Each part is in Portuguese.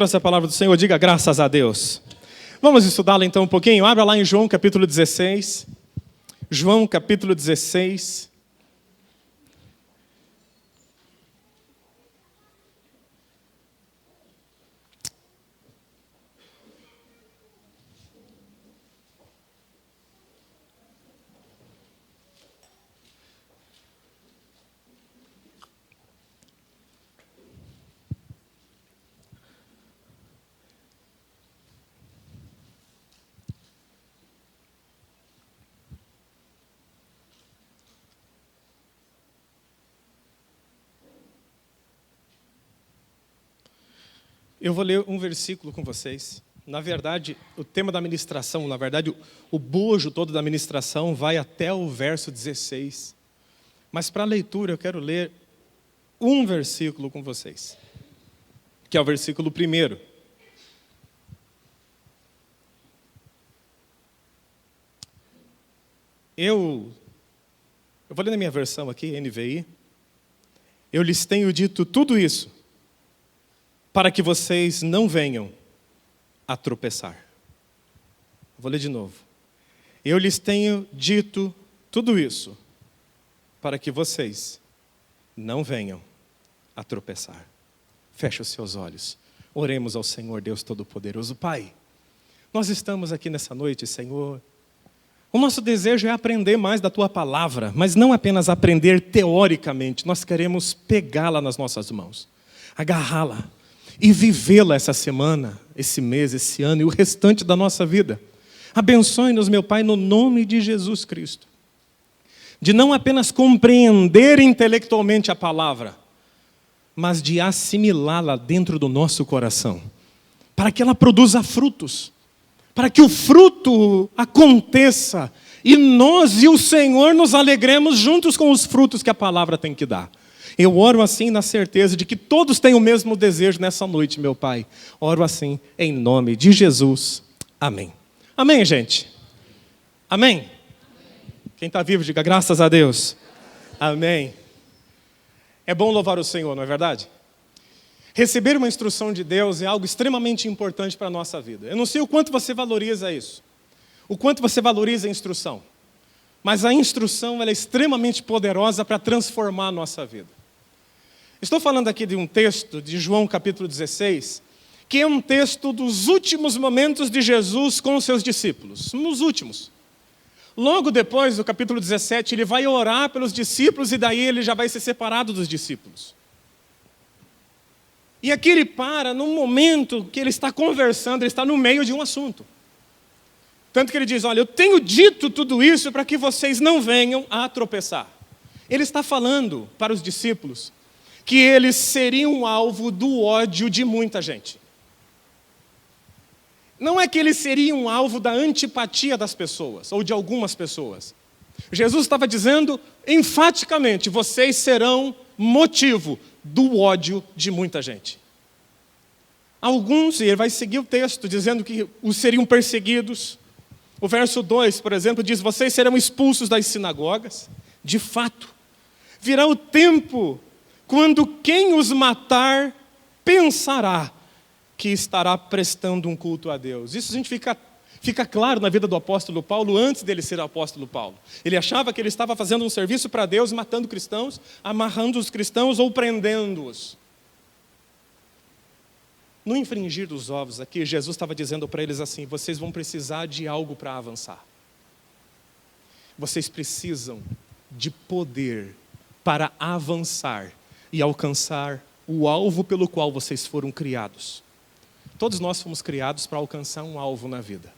Essa palavra do Senhor, diga graças a Deus. Vamos estudá-la então um pouquinho? Abra lá em João capítulo 16. João capítulo 16. Eu vou ler um versículo com vocês. Na verdade, o tema da ministração, o bojo todo da ministração vai até o verso 16. Mas para a leitura eu quero ler um versículo com vocês, que é o versículo 1. Eu vou ler na minha versão aqui, NVI. Eu lhes tenho dito tudo isso para que vocês não venham a tropeçar. Vou ler de novo. Eu lhes tenho dito tudo isso para que vocês não venham a tropeçar. Feche os seus olhos. Oremos ao Senhor Deus Todo-Poderoso. Pai, nós estamos aqui nessa noite, Senhor. O nosso desejo é aprender mais da Tua Palavra, mas não apenas aprender teoricamente. Nós queremos pegá-la nas nossas mãos, agarrá-la e vivê-la essa semana, esse mês, esse ano e o restante da nossa vida. Abençoe-nos, meu Pai, no nome de Jesus Cristo. De não apenas compreender intelectualmente a palavra, mas de assimilá-la dentro do nosso coração, para que ela produza frutos, para que o fruto aconteça e nós e o Senhor nos alegremos juntos com os frutos que a palavra tem que dar. Eu oro assim na certeza de que todos têm o mesmo desejo nessa noite, meu Pai. Oro assim em nome de Jesus. Amém. Amém, gente? Amém? Quem está vivo, diga graças a Deus. Amém. É bom louvar o Senhor, não é verdade? Receber uma instrução de Deus é algo extremamente importante para a nossa vida. Eu não sei o quanto você valoriza isso, o quanto você valoriza a instrução. Mas a instrução ela é extremamente poderosa para transformar a nossa vida. Estou falando aqui de um texto de João capítulo 16, que é um texto dos últimos momentos de Jesus com os seus discípulos, nos últimos. Logo depois do capítulo 17, ele vai orar pelos discípulos e daí ele já vai ser separado dos discípulos. E aqui ele para num momento que ele está conversando, ele está no meio de um assunto. Tanto que ele diz, olha, eu tenho dito tudo isso para que vocês não venham a tropeçar. Ele está falando para os discípulos que eles seriam alvo do ódio de muita gente. Não é que eles seriam alvo da antipatia das pessoas, ou de algumas pessoas. Jesus estava dizendo, enfaticamente, vocês serão motivo do ódio de muita gente. Alguns, e ele vai seguir o texto, dizendo que os seriam perseguidos. O verso 2, por exemplo, diz, vocês serão expulsos das sinagogas. De fato, virá o tempo quando quem os matar pensará que estará prestando um culto a Deus. Isso a gente fica claro na vida do apóstolo Paulo antes dele ser apóstolo Paulo. Ele achava que ele estava fazendo um serviço para Deus, matando cristãos, amarrando os cristãos ou prendendo-os. No infringir dos ovos aqui, Jesus estava dizendo para eles assim, vocês vão precisar de algo para avançar. Vocês precisam de poder para avançar e alcançar o alvo pelo qual vocês foram criados. Todos nós fomos criados para alcançar um alvo na vida.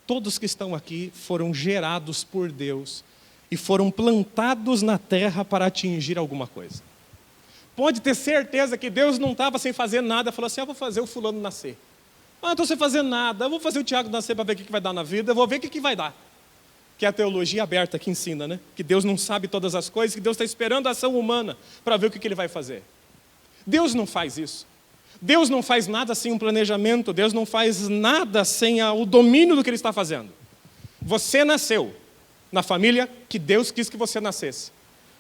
Todos que estão aqui foram gerados por Deus e foram plantados na terra para atingir alguma coisa. Pode ter certeza que Deus não estava sem fazer nada, falou assim, vou fazer o fulano nascer. Estou sem fazer nada, eu vou fazer o Tiago nascer para ver o que vai dar na vida, eu vou ver o que vai dar. Que é a teologia aberta que ensina, né? Que Deus não sabe todas as coisas, que Deus está esperando a ação humana para ver o que Ele vai fazer. Deus não faz isso. Deus não faz nada sem um planejamento, Deus não faz nada sem o domínio do que Ele está fazendo. Você nasceu na família que Deus quis que você nascesse.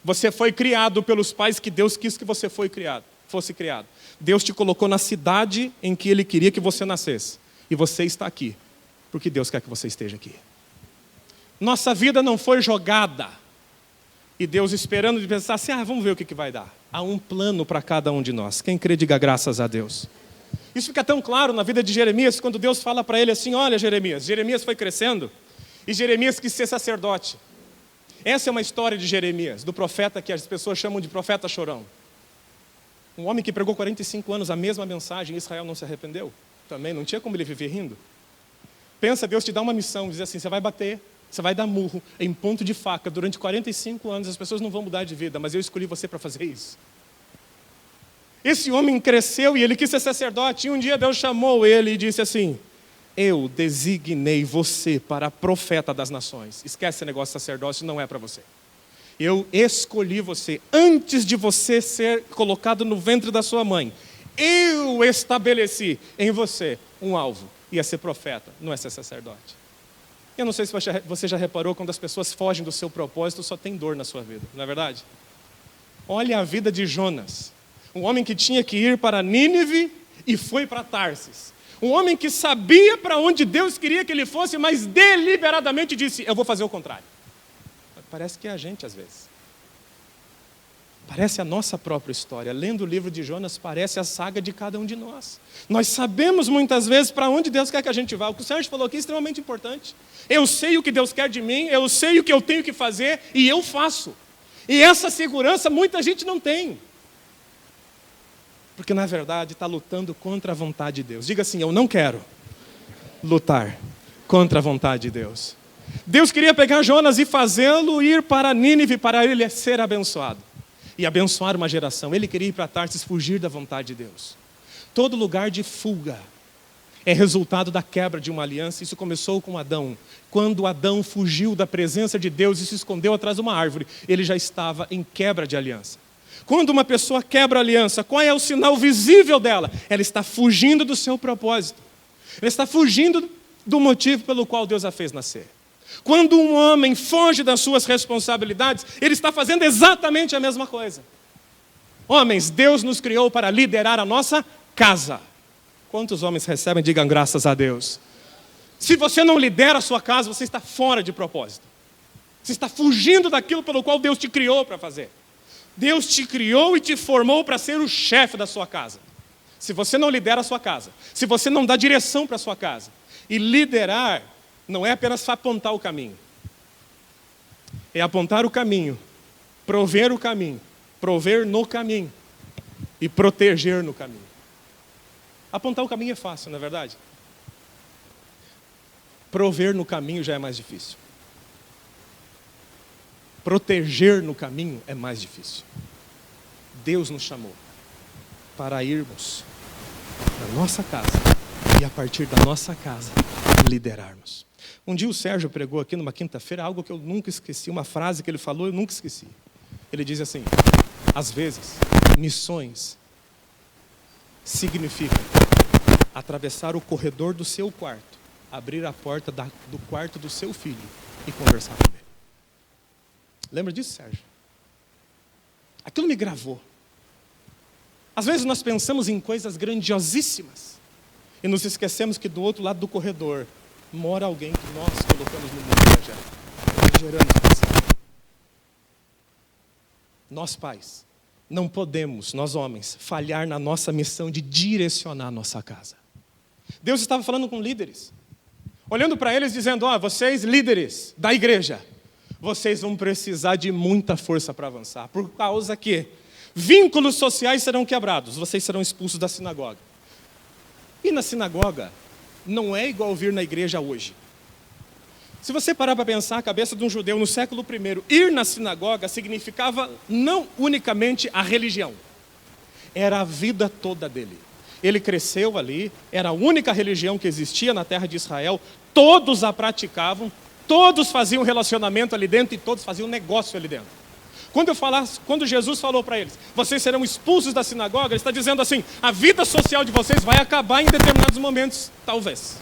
Você foi criado pelos pais que Deus quis que você fosse criado. fosse criado. Deus te colocou na cidade em que Ele queria que você nascesse. E você está aqui, porque Deus quer que você esteja aqui. Nossa vida não foi jogada. E Deus esperando de pensar assim, vamos ver o que vai dar. Há um plano para cada um de nós. Quem crê, diga graças a Deus. Isso fica tão claro na vida de Jeremias, quando Deus fala para ele assim, olha Jeremias foi crescendo, e Jeremias quis ser sacerdote. Essa é uma história de Jeremias, do profeta que as pessoas chamam de profeta chorão. Um homem que pregou 45 anos a mesma mensagem, Israel não se arrependeu. Também não tinha como ele viver rindo. Pensa, Deus te dá uma missão, diz assim, você vai bater, você vai dar murro em ponto de faca durante 45 anos, as pessoas não vão mudar de vida, mas eu escolhi você para fazer isso. Esse homem cresceu e ele quis ser sacerdote, e um dia Deus chamou ele e disse assim, eu designei você para profeta das nações. Esquece esse negócio de sacerdócio, não é para você. Eu escolhi você, antes de você ser colocado no ventre da sua mãe. Eu estabeleci em você um alvo, ia ser profeta, não é ser sacerdote. Eu não sei se você já reparou, quando as pessoas fogem do seu propósito, só tem dor na sua vida, não é verdade? Olha a vida de Jonas. Um homem que tinha que ir para Nínive e foi para Tarsis. Um homem que sabia para onde Deus queria que ele fosse, mas deliberadamente disse, eu vou fazer o contrário. Parece que é a gente às vezes. Parece a nossa própria história. Lendo o livro de Jonas, parece a saga de cada um de nós. Nós sabemos muitas vezes para onde Deus quer que a gente vá. O que o Sérgio falou aqui é extremamente importante. Eu sei o que Deus quer de mim, eu sei o que eu tenho que fazer e eu faço. E essa segurança muita gente não tem. Porque, na verdade, está lutando contra a vontade de Deus. Diga assim, eu não quero lutar contra a vontade de Deus. Deus queria pegar Jonas e fazê-lo ir para Nínive para ele ser abençoado. E abençoar uma geração. Ele queria ir para Tarsis, fugir da vontade de Deus. Todo lugar de fuga é resultado da quebra de uma aliança. Isso começou com Adão. Quando Adão fugiu da presença de Deus e se escondeu atrás de uma árvore, ele já estava em quebra de aliança. Quando uma pessoa quebra a aliança, qual é o sinal visível dela? Ela está fugindo do seu propósito. Ela está fugindo do motivo pelo qual Deus a fez nascer. Quando um homem foge das suas responsabilidades, ele está fazendo exatamente a mesma coisa. Homens, Deus nos criou para liderar a nossa casa. Quantos homens recebem? Digam graças a Deus. Se você não lidera a sua casa, você está fora de propósito. Você está fugindo daquilo pelo qual Deus te criou para fazer. Deus te criou e te formou para ser o chefe da sua casa. Se você não lidera a sua casa, se você não dá direção para a sua casa, e liderar não é apenas apontar o caminho, é apontar o caminho, prover no caminho e proteger no caminho. Apontar o caminho é fácil, não é verdade? Prover no caminho já é mais difícil. Proteger no caminho é mais difícil. Deus nos chamou para irmos da nossa casa e a partir da nossa casa liderarmos. Um dia o Sérgio pregou aqui numa quinta-feira algo que eu nunca esqueci, uma frase que ele falou, eu nunca esqueci. Ele diz assim, às vezes, missões significam atravessar o corredor do seu quarto, abrir a porta do quarto do seu filho e conversar com ele. Lembra disso, Sérgio? Aquilo me gravou. Às vezes nós pensamos em coisas grandiosíssimas e nos esquecemos que do outro lado do corredor mora alguém que nós colocamos no mundo já, gerando pensar. Nós pais, não podemos, nós homens, falhar na nossa missão de direcionar a nossa casa. Deus estava falando com líderes, olhando para eles dizendo, vocês líderes da igreja, vocês vão precisar de muita força para avançar, por causa que vínculos sociais serão quebrados, vocês serão expulsos da sinagoga. E na sinagoga não é igual vir na igreja hoje. Se você parar para pensar, a cabeça de um judeu no século I, ir na sinagoga significava não unicamente a religião, era a vida toda dele. Ele cresceu ali, era a única religião que existia na terra de Israel, todos a praticavam, todos faziam relacionamento ali dentro e todos faziam negócio ali dentro. Quando Jesus falou para eles, vocês serão expulsos da sinagoga, ele está dizendo assim, a vida social de vocês vai acabar em determinados momentos, talvez.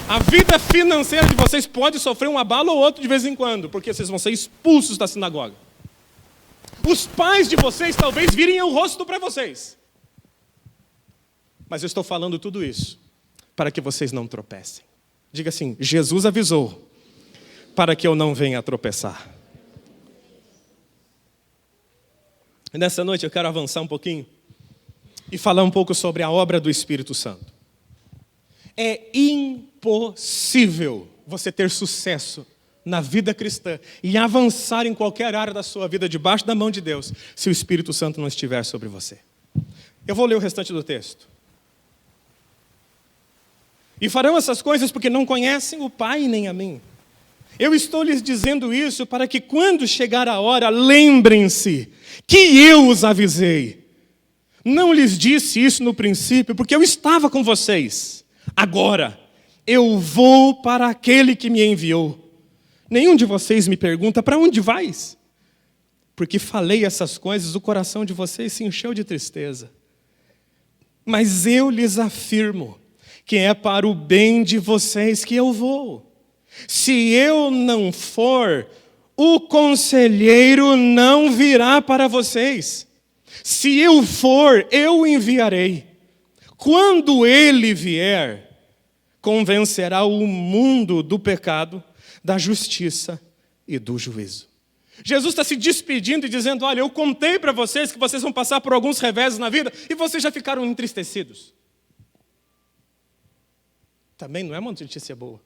A vida financeira de vocês pode sofrer um abalo ou outro de vez em quando, porque vocês vão ser expulsos da sinagoga. Os pais de vocês talvez virem o rosto para vocês. Mas eu estou falando tudo isso para que vocês não tropecem. Diga assim: Jesus avisou para que eu não venha a tropeçar. E nessa noite eu quero avançar um pouquinho e falar um pouco sobre a obra do Espírito Santo. É impossível você ter sucesso na vida cristã e avançar em qualquer área da sua vida debaixo da mão de Deus, se o Espírito Santo não estiver sobre você. Eu vou ler o restante do texto. E farão essas coisas porque não conhecem o Pai nem a mim. Eu estou lhes dizendo isso para que quando chegar a hora, lembrem-se que eu os avisei. Não lhes disse isso no princípio, porque eu estava com vocês. Agora, eu vou para aquele que me enviou. Nenhum de vocês me pergunta: para onde vais? Porque falei essas coisas, o coração de vocês se encheu de tristeza. Mas eu lhes afirmo que é para o bem de vocês que eu vou. Se eu não for, o conselheiro não virá para vocês. Se eu for, eu o enviarei. Quando ele vier, convencerá o mundo do pecado, da justiça e do juízo. Jesus está se despedindo e dizendo: olha, eu contei para vocês que vocês vão passar por alguns reveses na vida e vocês já ficaram entristecidos. Também não é uma notícia boa.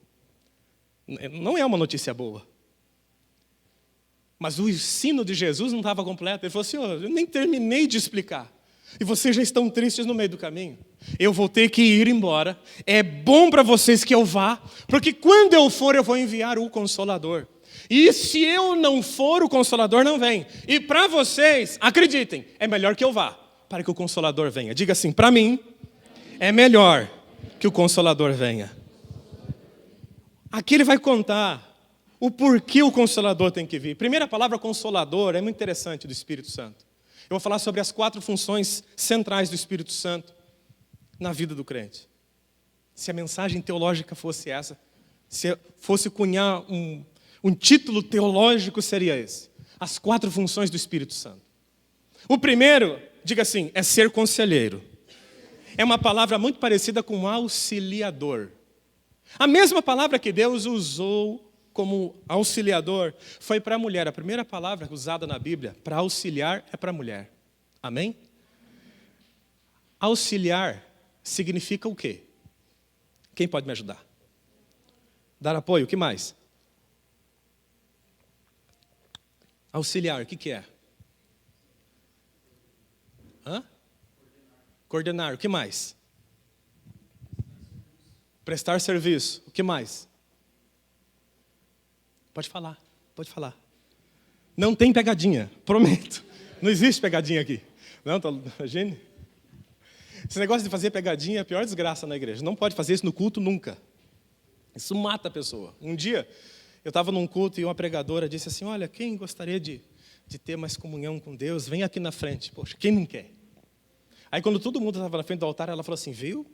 Não é uma notícia boa. Mas o ensino de Jesus não estava completo. Ele falou assim: eu nem terminei de explicar. E vocês já estão tristes no meio do caminho. Eu vou ter que ir embora. É bom para vocês que eu vá, porque quando eu for, eu vou enviar o Consolador. E se eu não for, o Consolador não vem. E para vocês, acreditem, é melhor que eu vá, para que o Consolador venha. Diga assim: para mim, é melhor que o Consolador venha. Aqui ele vai contar o porquê o Consolador tem que vir. Primeira palavra, Consolador, é muito interessante do Espírito Santo. Eu vou falar sobre as 4 funções centrais do Espírito Santo na vida do crente. Se a mensagem teológica fosse essa, se fosse cunhar um título teológico, seria esse: as 4 funções do Espírito Santo. O primeiro, diga assim, é ser conselheiro. É uma palavra muito parecida com auxiliador. A mesma palavra que Deus usou como auxiliador foi para a mulher. A primeira palavra usada na Bíblia para auxiliar é para a mulher. Amém? Auxiliar significa o quê? Quem pode me ajudar? Dar apoio, o que mais? Auxiliar, o que é? Coordenar, o que mais? Prestar serviço, o que mais? Pode falar, pode falar. Não tem pegadinha, prometo. Não existe pegadinha aqui. Não, imagine. Esse negócio de fazer pegadinha é a pior desgraça na igreja. Não pode fazer isso no culto nunca. Isso mata a pessoa. Um dia, eu estava num culto e uma pregadora disse assim: olha, quem gostaria de ter mais comunhão com Deus, vem aqui na frente. Poxa, quem não quer? Aí quando todo mundo estava na frente do altar, ela falou assim: viu?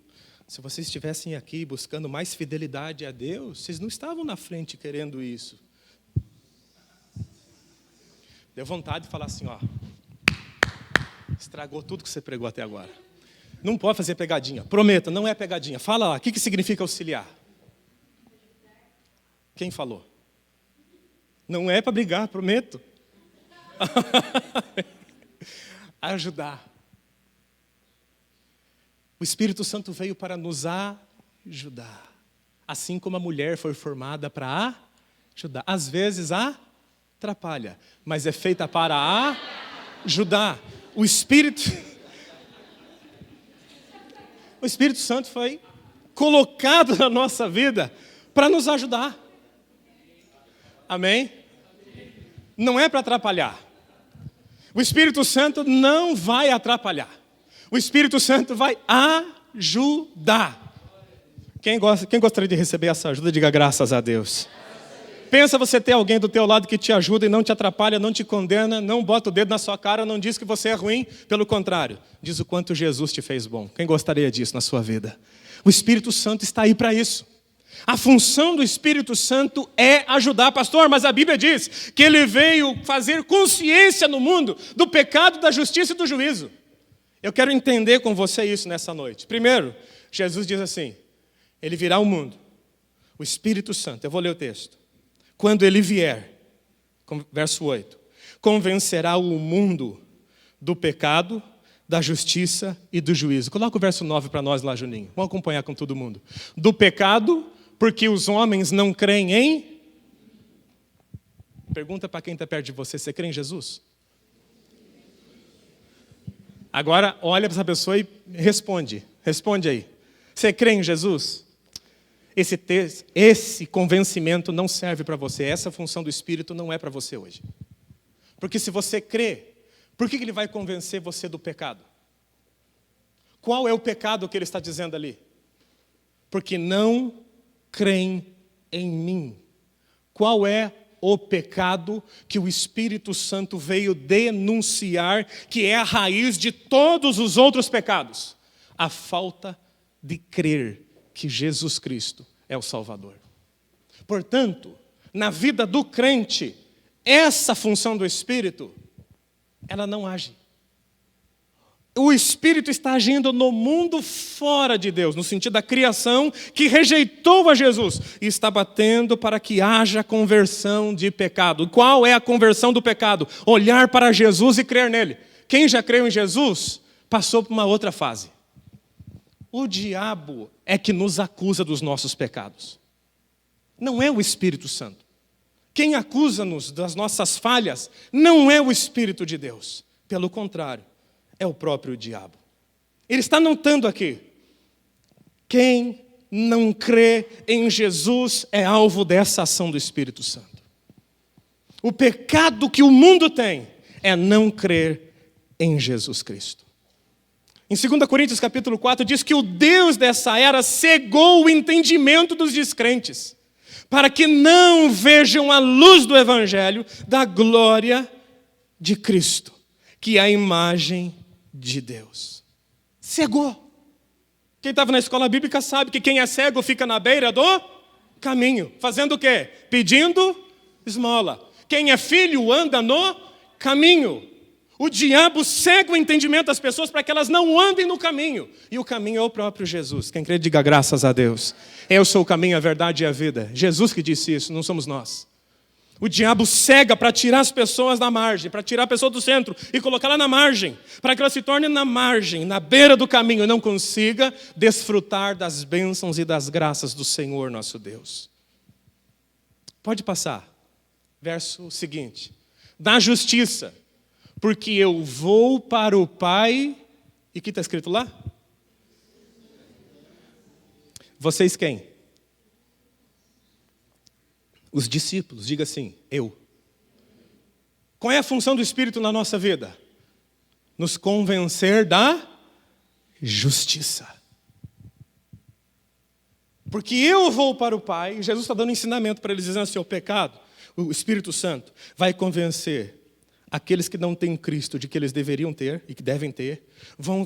Se vocês estivessem aqui buscando mais fidelidade a Deus, vocês não estavam na frente querendo isso. Deu vontade de falar assim: ó, estragou tudo que você pregou até agora. Não pode fazer pegadinha. Prometa, não é pegadinha. Fala lá, o que significa auxiliar? Quem falou? Não é para brigar, prometo. Ajudar. O Espírito Santo veio para nos ajudar. Assim como a mulher foi formada para ajudar. Às vezes atrapalha, mas é feita para ajudar. O Espírito Santo foi colocado na nossa vida para nos ajudar. Amém? Não é para atrapalhar. O Espírito Santo não vai atrapalhar. O Espírito Santo vai ajudar. Quem gostaria de receber essa ajuda, diga graças a Deus. Pensa você ter alguém do teu lado que te ajuda e não te atrapalha, não te condena, não bota o dedo na sua cara, não diz que você é ruim, pelo contrário, diz o quanto Jesus te fez bom. Quem gostaria disso na sua vida? O Espírito Santo está aí para isso. A função do Espírito Santo é ajudar. Pastor, mas a Bíblia diz que ele veio fazer consciência no mundo do pecado, da justiça e do juízo. Eu quero entender com você isso nessa noite. Primeiro, Jesus diz assim, ele virá ao mundo, o Espírito Santo, eu vou ler o texto. Quando ele vier, verso 8, convencerá o mundo do pecado, da justiça e do juízo. Coloca o verso 9 para nós lá, Juninho. Vamos acompanhar com todo mundo. Do pecado, porque os homens não creem em... Pergunta para quem está perto de você, você crê em Jesus? Agora, olha para essa pessoa e responde. Responde aí. Você crê em Jesus? Esse convencimento não serve para você. Essa função do Espírito não é para você hoje. Porque se você crê, por que ele vai convencer você do pecado? Qual é o pecado que ele está dizendo ali? Porque não creem em mim. Qual é o pecado que o Espírito Santo veio denunciar, que é a raiz de todos os outros pecados? A falta de crer que Jesus Cristo é o Salvador. Portanto, na vida do crente, essa função do Espírito, ela não age. O Espírito está agindo no mundo fora de Deus, no sentido da criação que rejeitou a Jesus e está batendo para que haja conversão de pecado. Qual é a conversão do pecado? Olhar para Jesus e crer nele. Quem já creu em Jesus passou por uma outra fase. O diabo é que nos acusa dos nossos pecados. Não é o Espírito Santo. Quem acusa-nos das nossas falhas não é o Espírito de Deus. Pelo contrário, é o próprio diabo. Ele está notando aqui. Quem não crê em Jesus é alvo dessa ação do Espírito Santo. O pecado que o mundo tem é não crer em Jesus Cristo. Em 2 Coríntios capítulo 4 diz que o Deus dessa era cegou o entendimento dos descrentes, para que não vejam a luz do Evangelho da glória de Cristo, que é a imagem de Deus. Cegou. Quem estava na escola bíblica sabe que quem é cego fica na beira do caminho. Fazendo o quê? Pedindo esmola. Quem é filho anda no caminho. O diabo cega o entendimento das pessoas para que elas não andem no caminho. E o caminho é o próprio Jesus. Quem crê, diga graças a Deus. Eu sou o caminho, a verdade e a vida. Jesus que disse isso, não somos nós. O diabo cega para tirar as pessoas da margem, para tirar a pessoa do centro e colocá-la na margem, para que ela se torne na margem, na beira do caminho, e não consiga desfrutar das bênçãos e das graças do Senhor nosso Deus. Pode passar. Verso seguinte. Da justiça, porque eu vou para o Pai, e o que está escrito lá? Vocês quem? Os discípulos, diga assim, eu. Qual é a função do Espírito na nossa vida? Nos convencer da justiça. Porque eu vou para o Pai, e Jesus está dando ensinamento para eles, dizendo assim, o pecado, o Espírito Santo, vai convencer aqueles que não têm Cristo de que eles deveriam ter e que devem ter,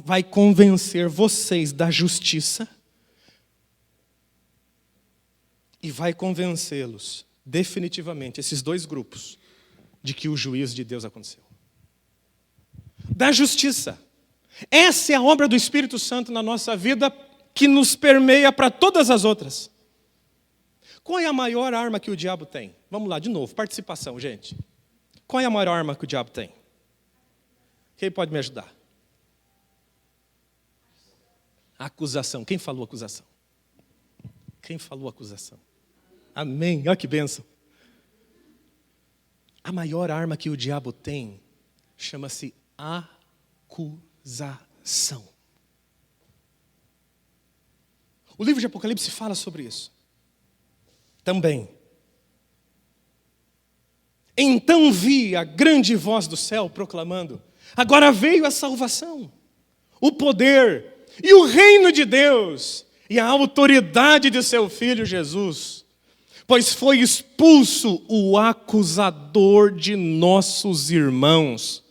vai convencer vocês da justiça e vai convencê-los definitivamente, esses dois grupos, de que o juízo de Deus aconteceu. Da justiça. Essa é a obra do Espírito Santo na nossa vida que nos permeia para todas as outras. Qual é a maior arma que o diabo tem? Vamos lá, de novo, participação, gente. Qual é a maior arma que o diabo tem? Quem pode me ajudar? Acusação. Quem falou acusação? Quem falou acusação? Amém. Olha que bênção. A maior arma que o diabo tem chama-se acusação. O livro de Apocalipse fala sobre isso. Também. Então vi a grande voz do céu proclamando: agora veio a salvação, o poder e o reino de Deus e a autoridade de seu Filho Jesus. Pois foi expulso o acusador de nossos irmãos.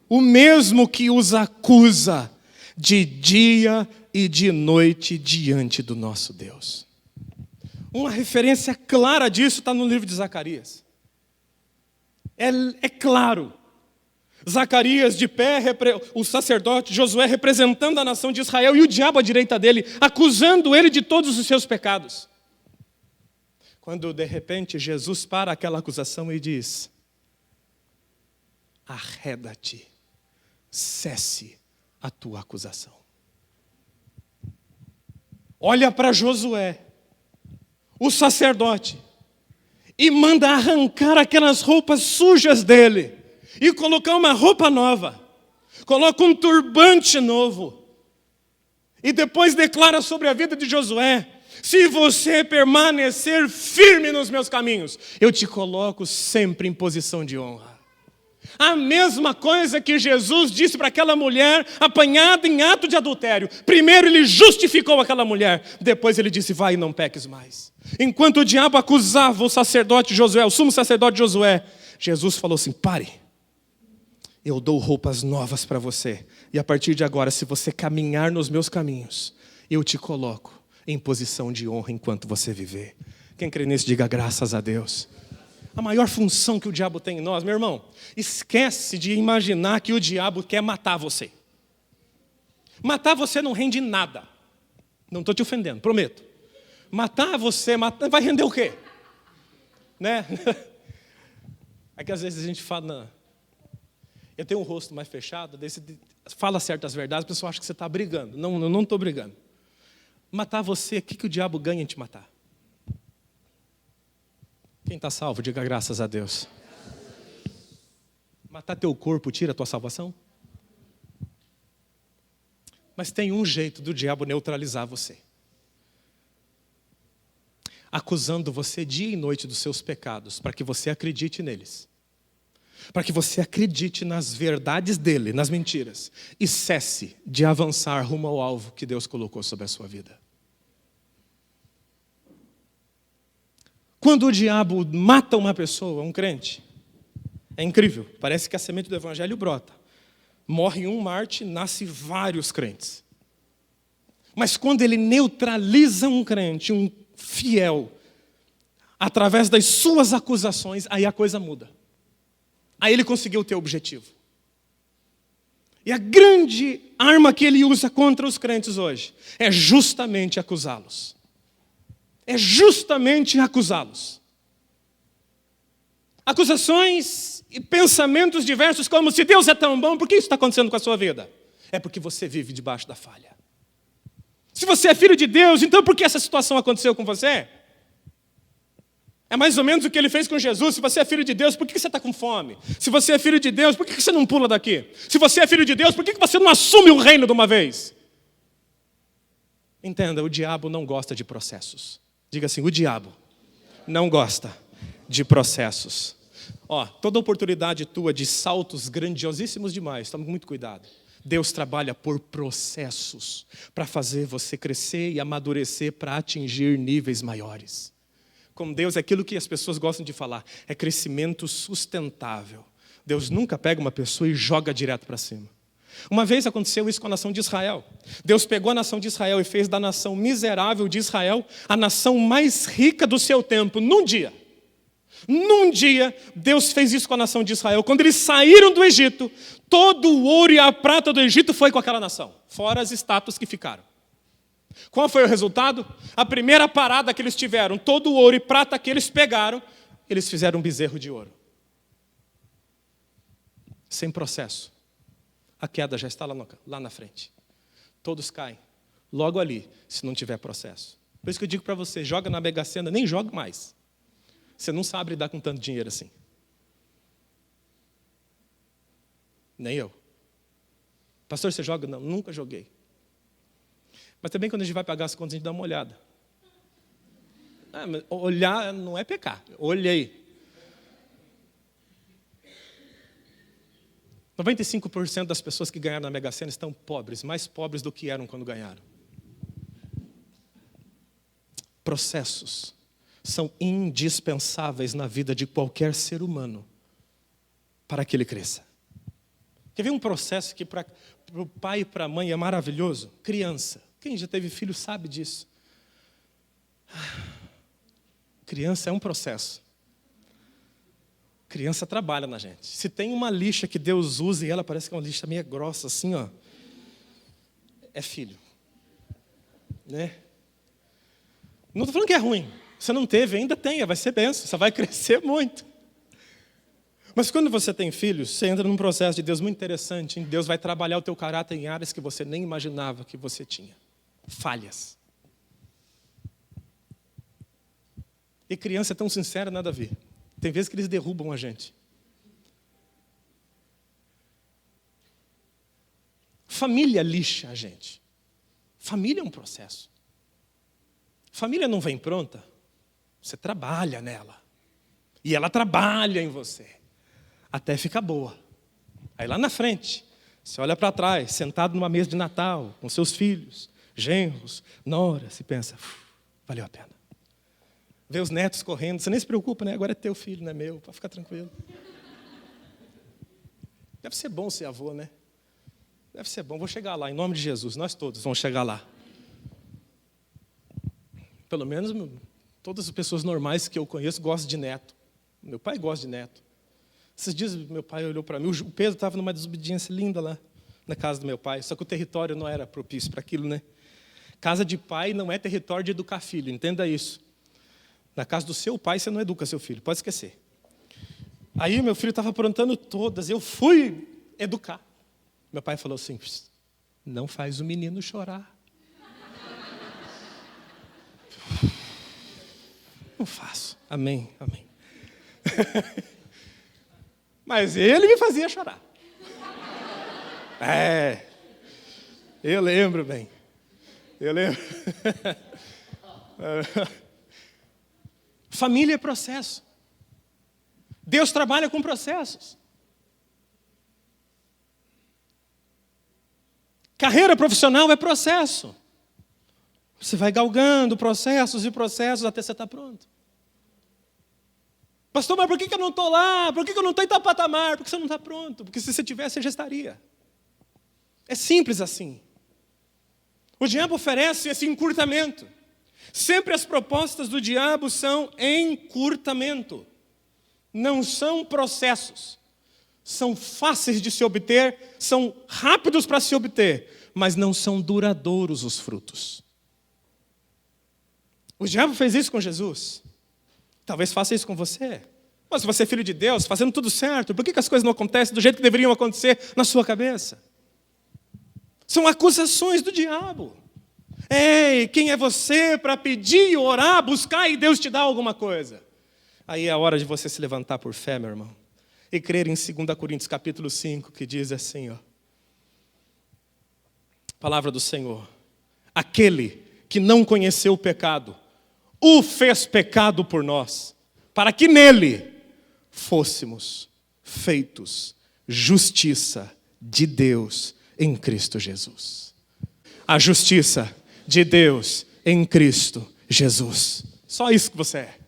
O mesmo que os acusa, de dia e de noite diante do nosso Deus. Uma referência clara disso está no livro de Zacarias. É claro. Zacarias de pé, o sacerdote Josué representando a nação de Israel e o diabo à direita dele, acusando ele de todos os seus pecados. Quando de repente Jesus para aquela acusação e diz: arreda-te, cesse a tua acusação. Olha para Josué, o sacerdote, e manda arrancar aquelas roupas sujas dele e colocar uma roupa nova. Coloca um turbante novo. E depois declara sobre a vida de Josué: se você permanecer firme nos meus caminhos, eu te coloco sempre em posição de honra. A mesma coisa que Jesus disse para aquela mulher apanhada em ato de adultério. Primeiro ele justificou aquela mulher, depois ele disse: vai e não peques mais. Enquanto o diabo acusava o sacerdote Josué, o sumo sacerdote Josué, Jesus falou assim: pare, eu dou roupas novas para você, e a partir de agora, se você caminhar nos meus caminhos, eu te coloco em posição de honra enquanto você viver. Quem crê nisso, diga graças a Deus. A maior função que o diabo tem em nós, meu irmão, esquece de imaginar que o diabo quer matar você. Matar você não rende nada. Não estou te ofendendo, prometo. Matar você, vai render o quê? Né? É que às vezes a gente fala, eu tenho um rosto mais fechado, fala certas verdades, a pessoa acha que você está brigando. Não estou brigando. Matar você, o que o diabo ganha em te matar? Quem está salvo, diga graças a Deus. Matar teu corpo tira a tua salvação? Mas tem um jeito do diabo neutralizar você. Acusando você dia e noite dos seus pecados, para que você acredite neles. Para que você acredite nas verdades dele, nas mentiras. E cesse de avançar rumo ao alvo que Deus colocou sobre a sua vida. Quando o diabo mata uma pessoa, um crente, é incrível, parece que a semente do evangelho brota. Morre um Marte, nasce vários crentes. Mas quando ele neutraliza um crente, um fiel, através das suas acusações, aí a coisa muda. Aí ele conseguiu ter o objetivo. E a grande arma que ele usa contra os crentes hoje é justamente acusá-los. É justamente acusá-los. Acusações e pensamentos diversos como: se Deus é tão bom, por que isso está acontecendo com a sua vida? É porque você vive debaixo da falha. Se você é filho de Deus, então por que essa situação aconteceu com você? É mais ou menos o que ele fez com Jesus. Se você é filho de Deus, por que você está com fome? Se você é filho de Deus, por que você não pula daqui? Se você é filho de Deus, por que você não assume o reino de uma vez? Entenda, o diabo não gosta de processos. Diga assim: o diabo não gosta de processos. Toda oportunidade tua de saltos grandiosíssimos demais, tome muito cuidado. Deus trabalha por processos para fazer você crescer e amadurecer para atingir níveis maiores. Com Deus é aquilo que as pessoas gostam de falar, é crescimento sustentável. Deus nunca pega uma pessoa e joga direto para cima. Uma vez aconteceu isso com a nação de Israel. Deus pegou a nação de Israel e fez da nação miserável de Israel a nação mais rica do seu tempo, num dia. Num dia, Deus fez isso com a nação de Israel. Quando eles saíram do Egito, todo o ouro e a prata do Egito foi com aquela nação, fora as estátuas que ficaram. Qual foi o resultado? A primeira parada que eles tiveram, todo o ouro e prata que eles pegaram, eles fizeram um bezerro de ouro. Sem processo. A queda já está lá na frente. Todos caem logo ali, se não tiver processo. Por isso que eu digo para você, joga na Mega Sena, nem joga mais. Você não sabe lidar com tanto dinheiro assim. Nem eu. Pastor, você joga? Não, nunca joguei. Mas também quando a gente vai pagar as contas, a gente dá uma olhada. Mas olhar não é pecar. Olhei. 95% das pessoas que ganharam na Mega Sena estão pobres, mais pobres do que eram quando ganharam. Processos são indispensáveis na vida de qualquer ser humano para que ele cresça. Quer ver um processo que, para para o pai e para a mãe é maravilhoso. Criança. Quem já teve filho sabe disso. Criança é um processo. Criança trabalha na gente. Se tem uma lixa que Deus usa e ela parece que é uma lixa meio grossa assim, ó, é filho. Né? Não estou falando que é ruim. Você não teve, ainda tenha, vai ser benção. Você vai crescer muito. Mas quando você tem filhos, você entra num processo de Deus muito interessante. Deus vai trabalhar o teu caráter em áreas que você nem imaginava que você tinha. Falhas. E criança é tão sincera, nada a ver. Tem vezes que eles derrubam a gente. Família lixa a gente. Família é um processo. Família não vem pronta. Você trabalha nela. E ela trabalha em você. Até ficar boa. Aí lá na frente, você olha para trás, sentado numa mesa de Natal, com seus filhos, genros, noras, e pensa, valeu a pena. Vê os netos correndo, você nem se preocupa, né? Agora é teu filho, não é meu, para ficar tranquilo. Deve ser bom ser avô, né? Deve ser bom, vou chegar lá, em nome de Jesus, nós todos vamos chegar lá. Pelo menos todas as pessoas normais que eu conheço gostam de neto. Meu pai gosta de neto. Esses dias meu pai olhou para mim, o Pedro estava numa desobediência linda lá, na casa do meu pai, só que o território não era propício para aquilo, né? Casa de pai não é território de educar filho, entenda isso. Na casa do seu pai, você não educa seu filho, pode esquecer. Aí meu filho estava aprontando todas, eu fui educar. Meu pai falou assim, não faz o menino chorar. Não faço, amém, amém. Mas ele me fazia chorar. Eu lembro bem. Eu lembro. Família é processo. Deus trabalha com processos. Carreira profissional é processo. Você vai galgando processos e processos até você estar pronto. Pastor, mas por que eu não estou lá? Por que eu não estou em tal patamar? Porque você não está pronto. Porque se você tivesse, você já estaria. É simples assim. O diabo oferece esse encurtamento. Sempre as propostas do diabo são encurtamento. Não são processos. São fáceis de se obter, são rápidos para se obter, mas não são duradouros os frutos. O diabo fez isso com Jesus. Talvez faça isso com você. Mas se você é filho de Deus, fazendo tudo certo, por que as coisas não acontecem do jeito que deveriam acontecer na sua cabeça? São acusações do diabo. Ei, quem é você para pedir, orar, buscar e Deus te dá alguma coisa? Aí é a hora de você se levantar por fé, meu irmão. E crer em 2 Coríntios capítulo 5, que diz assim, ó. Palavra do Senhor. Aquele que não conheceu o pecado, o fez pecado por nós, para que nele fôssemos feitos justiça de Deus em Cristo Jesus. A justiça de Deus em Cristo Jesus. Só isso que você é.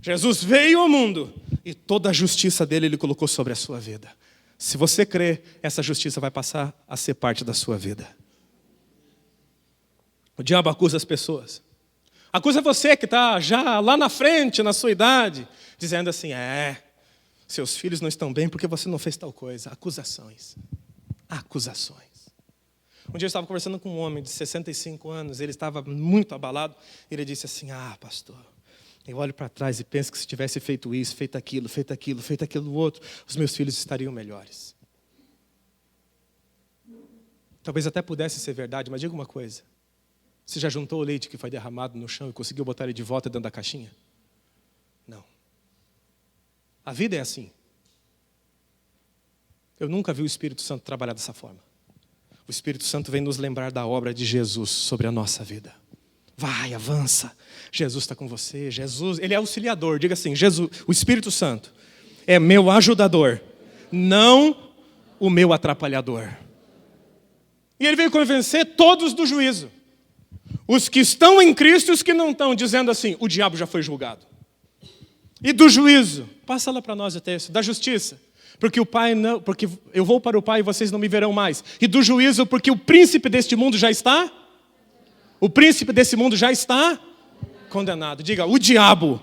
Jesus veio ao mundo e toda a justiça dele ele colocou sobre a sua vida. Se você crer, essa justiça vai passar a ser parte da sua vida. O diabo acusa as pessoas. Acusa você que está já lá na frente, na sua idade, dizendo assim, seus filhos não estão bem porque você não fez tal coisa. Acusações. Acusações. Um dia eu estava conversando com um homem de 65 anos, ele estava muito abalado, ele disse assim, pastor, eu olho para trás e penso que se tivesse feito isso, feito aquilo outro, os meus filhos estariam melhores. Talvez até pudesse ser verdade, mas diga uma coisa. Você já juntou o leite que foi derramado no chão e conseguiu botar ele de volta dentro da caixinha? Não. A vida é assim. Eu nunca vi o Espírito Santo trabalhar dessa forma. O Espírito Santo vem nos lembrar da obra de Jesus sobre a nossa vida. Vai, avança. Jesus está com você. Jesus, ele é auxiliador. Diga assim, Jesus, o Espírito Santo é meu ajudador, não o meu atrapalhador. E ele veio convencer todos do juízo. Os que estão em Cristo e os que não estão, dizendo assim, o diabo já foi julgado. E do juízo, passa lá para nós o texto, da justiça. porque eu vou para o Pai e vocês não me verão mais. E do juízo, porque o príncipe deste mundo já está? O príncipe desse mundo já está condenado. Diga, o diabo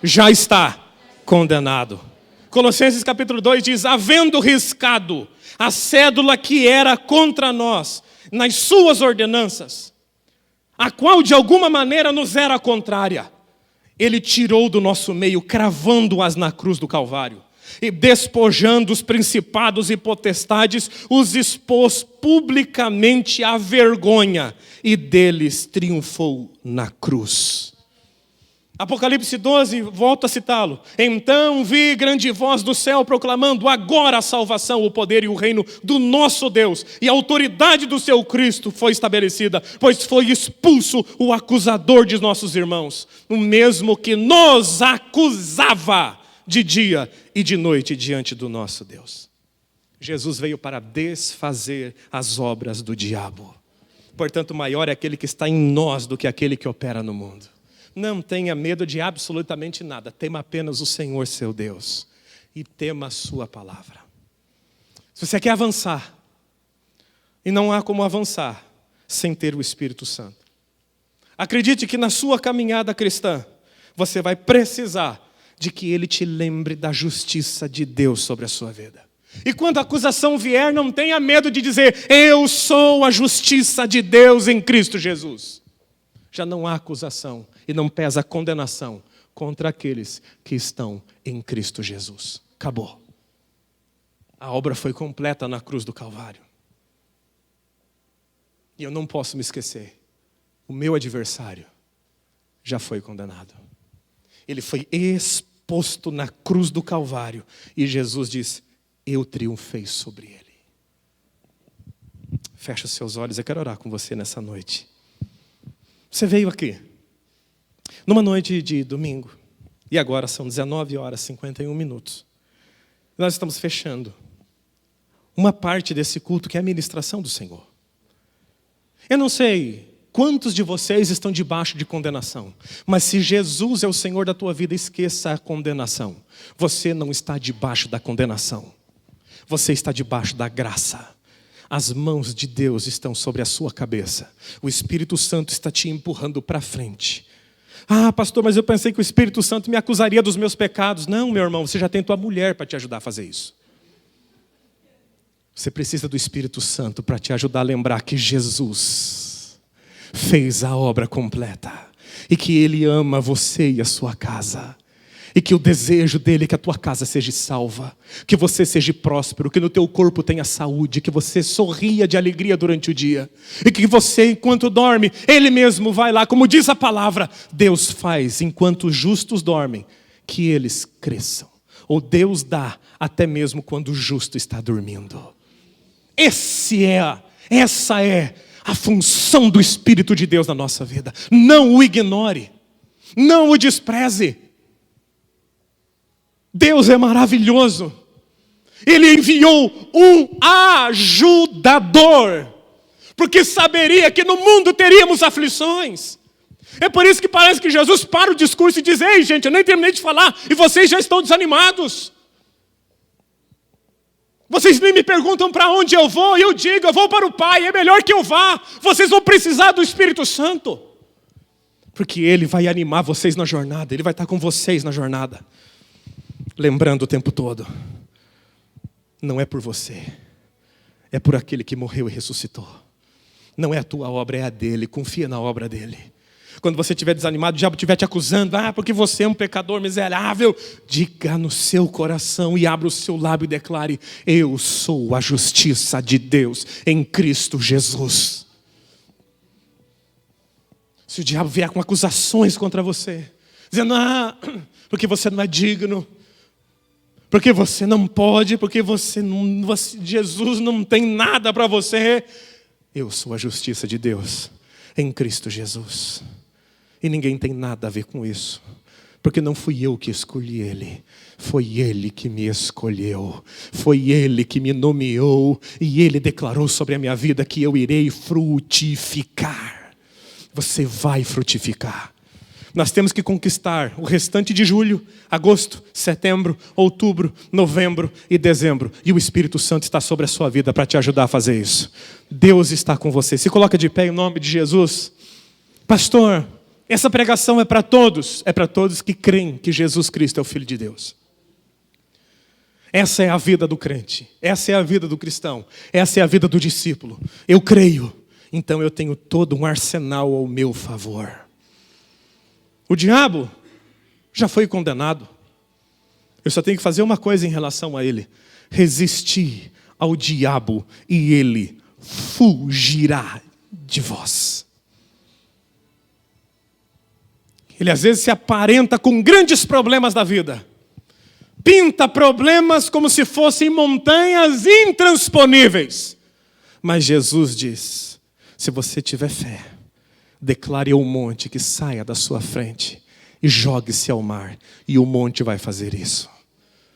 já está condenado. Colossenses capítulo 2 diz, havendo riscado a cédula que era contra nós, nas suas ordenanças, a qual de alguma maneira nos era contrária, Ele tirou do nosso meio, cravando-as na cruz do Calvário. E despojando os principados e potestades, os expôs publicamente à vergonha, e deles triunfou na cruz. Apocalipse 12, volto a citá-lo. Então vi grande voz do céu proclamando, agora a salvação, o poder e o reino do nosso Deus, e a autoridade do seu Cristo foi estabelecida, pois foi expulso o acusador de nossos irmãos, o mesmo que nos acusava de dia e de noite diante do nosso Deus. Jesus veio para desfazer as obras do diabo. Portanto, maior é aquele que está em nós do que aquele que opera no mundo. Não tenha medo de absolutamente nada. Tema apenas o Senhor seu Deus. E tema a sua palavra. Se você quer avançar, e não há como avançar sem ter o Espírito Santo. Acredite que na sua caminhada cristã, você vai precisar de que Ele te lembre da justiça de Deus sobre a sua vida. E quando a acusação vier, não tenha medo de dizer, eu sou a justiça de Deus em Cristo Jesus. Já não há acusação e não pesa a condenação contra aqueles que estão em Cristo Jesus. Acabou. A obra foi completa na cruz do Calvário. E eu não posso me esquecer, o meu adversário já foi condenado. Ele foi exposto na cruz do Calvário e Jesus diz, eu triunfei sobre ele. Fecha os seus olhos, eu quero orar com você nessa noite. Você veio aqui, numa noite de domingo, e agora são 19 horas e 51 minutos. Nós estamos fechando uma parte desse culto que é a ministração do Senhor. Eu não sei quantos de vocês estão debaixo de condenação, mas se Jesus é o Senhor da tua vida, esqueça a condenação. Você não está debaixo da condenação, você está debaixo da graça. As mãos de Deus estão sobre a sua cabeça. O Espírito Santo está te empurrando para frente. Ah, pastor, mas eu pensei que o Espírito Santo me acusaria dos meus pecados. Não, meu irmão, você já tem tua mulher para te ajudar a fazer isso. Você precisa do Espírito Santo para te ajudar a lembrar que Jesus fez a obra completa. E que Ele ama você e a sua casa. E que o desejo dele é que a tua casa seja salva, que você seja próspero, que no teu corpo tenha saúde, que você sorria de alegria durante o dia. E que você, enquanto dorme, Ele mesmo vai lá, como diz a palavra, Deus faz, enquanto os justos dormem, que eles cresçam. Ou Deus dá, até mesmo quando o justo está dormindo. Essa é a função do Espírito de Deus na nossa vida. Não o ignore, não o despreze. Deus é maravilhoso. Ele enviou um ajudador, porque saberia que no mundo teríamos aflições. É por isso que parece que Jesus para o discurso e diz, ei gente, eu nem terminei de falar e vocês já estão desanimados. Vocês nem me perguntam para onde eu vou, e eu digo, eu vou para o Pai, é melhor que eu vá. Vocês vão precisar do Espírito Santo, porque Ele vai animar vocês na jornada, Ele vai estar com vocês na jornada. Lembrando o tempo todo, não é por você, é por aquele que morreu e ressuscitou. Não é a tua obra, é a dele, confia na obra dele. Quando você estiver desanimado, o diabo estiver te acusando, porque você é um pecador miserável, diga no seu coração e abra o seu lábio e declare, eu sou a justiça de Deus em Cristo Jesus. Se o diabo vier com acusações contra você, dizendo, porque você não é digno, porque você não pode, porque Jesus não tem nada para você. Eu sou a justiça de Deus em Cristo Jesus. E ninguém tem nada a ver com isso. Porque não fui eu que escolhi Ele. Foi Ele que me escolheu. Foi Ele que me nomeou. E Ele declarou sobre a minha vida que eu irei frutificar. Você vai frutificar. Nós temos que conquistar o restante de julho, agosto, setembro, outubro, novembro e dezembro. E o Espírito Santo está sobre a sua vida para te ajudar a fazer isso. Deus está com você. Se coloca de pé em nome de Jesus. Pastor, essa pregação é para todos. É para todos que creem que Jesus Cristo é o Filho de Deus. Essa é a vida do crente. Essa é a vida do cristão. Essa é a vida do discípulo. Eu creio. Então eu tenho todo um arsenal ao meu favor. O diabo já foi condenado. Eu só tenho que fazer uma coisa em relação a ele: resistir ao diabo e ele fugirá de vós. Ele às vezes se aparenta com grandes problemas da vida. Pinta problemas como se fossem montanhas intransponíveis. Mas Jesus diz: se você tiver fé, declare ao monte que saia da sua frente e jogue-se ao mar, e o monte vai fazer isso.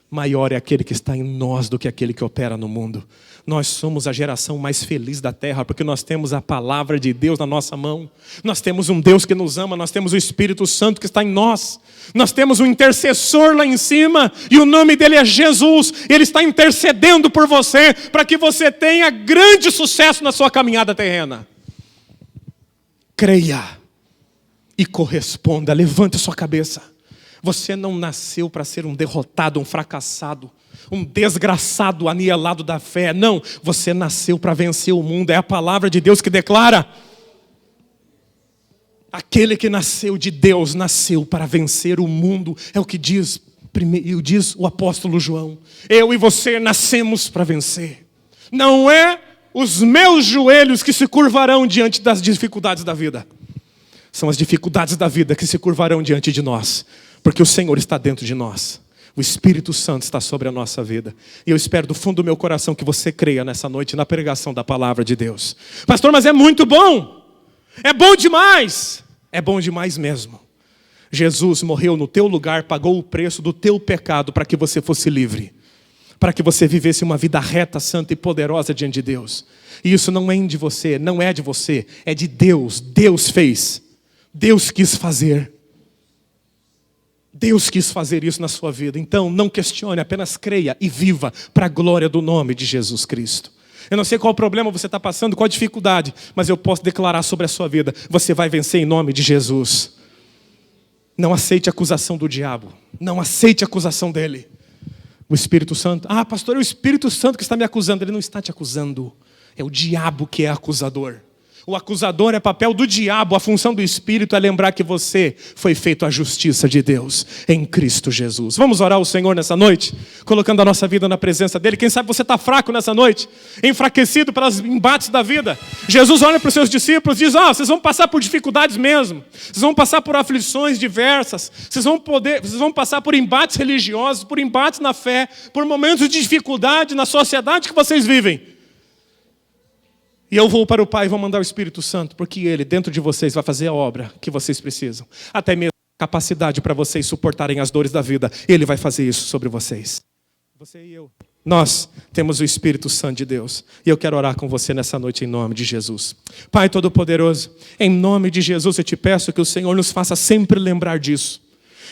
Maior é aquele que está em nós do que aquele que opera no mundo. Nós somos a geração mais feliz da terra, porque nós temos a palavra de Deus na nossa mão. Nós temos um Deus que nos ama, nós temos o Espírito Santo que está em nós. Nós temos um intercessor lá em cima, e o nome dele é Jesus. Ele está intercedendo por você, para que você tenha grande sucesso na sua caminhada terrena. Creia e corresponda. Levante a sua cabeça. Você não nasceu para ser um derrotado, um fracassado, um desgraçado, anielado da fé. Não, você nasceu para vencer o mundo. É a palavra de Deus que declara. Aquele que nasceu de Deus, nasceu para vencer o mundo. É o que diz o apóstolo João. Eu e você nascemos para vencer. Não é os meus joelhos que se curvarão diante das dificuldades da vida. São as dificuldades da vida que se curvarão diante de nós. Porque o Senhor está dentro de nós. O Espírito Santo está sobre a nossa vida. E eu espero do fundo do meu coração que você creia nessa noite na pregação da palavra de Deus. Pastor, mas é muito bom. É bom demais. É bom demais mesmo. Jesus morreu no teu lugar, pagou o preço do teu pecado para que você fosse livre. Para que você vivesse uma vida reta, santa e poderosa diante de Deus. E isso não é de você, não é de você, é de Deus. Deus fez. Deus quis fazer. Deus quis fazer isso na sua vida. Então não questione, apenas creia e viva para a glória do nome de Jesus Cristo. Eu não sei qual problema você está passando, qual dificuldade, mas eu posso declarar sobre a sua vida: você vai vencer em nome de Jesus. Não aceite a acusação do diabo. Não aceite a acusação dele. O Espírito Santo: ah, pastor, é o Espírito Santo que está me acusando. Ele não está te acusando. É o diabo que é acusador. O acusador é papel do diabo. A função do Espírito é lembrar que você foi feito a justiça de Deus em Cristo Jesus. Vamos orar ao Senhor nessa noite, colocando a nossa vida na presença dele. Quem sabe você está fraco nessa noite, enfraquecido pelos embates da vida. Jesus olha para os seus discípulos e diz: vocês vão passar por dificuldades mesmo. Vocês vão passar por aflições diversas. Vocês vão passar por embates religiosos, por embates na fé, por momentos de dificuldade na sociedade que vocês vivem. E eu vou para o Pai e vou mandar o Espírito Santo, porque Ele, dentro de vocês, vai fazer a obra que vocês precisam. Até mesmo a capacidade para vocês suportarem as dores da vida. Ele vai fazer isso sobre vocês. Você e eu, nós temos o Espírito Santo de Deus. E eu quero orar com você nessa noite em nome de Jesus. Pai Todo-Poderoso, em nome de Jesus eu te peço que o Senhor nos faça sempre lembrar disso.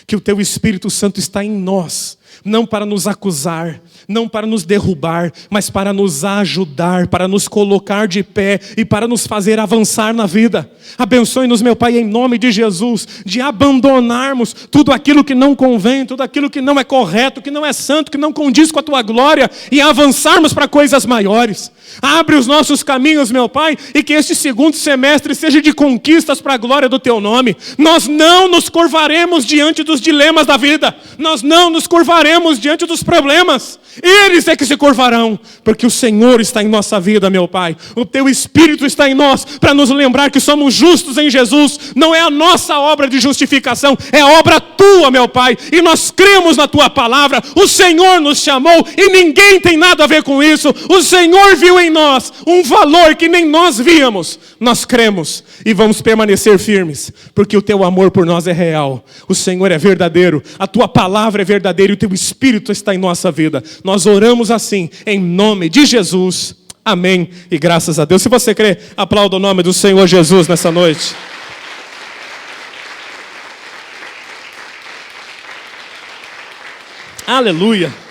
Que o Teu Espírito Santo está em nós. Não para nos acusar, não para nos derrubar, mas para nos ajudar, para nos colocar de pé e para nos fazer avançar na vida. Abençoe-nos, meu Pai, em nome de Jesus, de abandonarmos tudo aquilo que não convém, tudo aquilo que não é correto, que não é santo, que não condiz com a Tua glória, e avançarmos para coisas maiores. Abre os nossos caminhos, meu Pai, e que este segundo semestre seja de conquistas para a glória do Teu nome. Nós não nos curvaremos diante dos dilemas da vida. Nós não nos curvaremos diante dos problemas. Eles é que se curvarão, porque o Senhor está em nossa vida, meu Pai. O Teu Espírito está em nós para nos lembrar que somos justos em Jesus. Não é a nossa obra de justificação, é obra Tua, meu Pai. E nós cremos na Tua palavra. O Senhor nos chamou e ninguém tem nada a ver com isso. O Senhor viu em nós um valor que nem nós víamos. Nós cremos e vamos permanecer firmes, porque o Teu amor por nós é real. O Senhor é verdadeiro, a Tua palavra é verdadeira e o Teu Espírito está em nossa vida. Nós oramos assim, em nome de Jesus. Amém. E graças a Deus. Se você crê, aplauda o nome do Senhor Jesus nessa noite. Aleluia.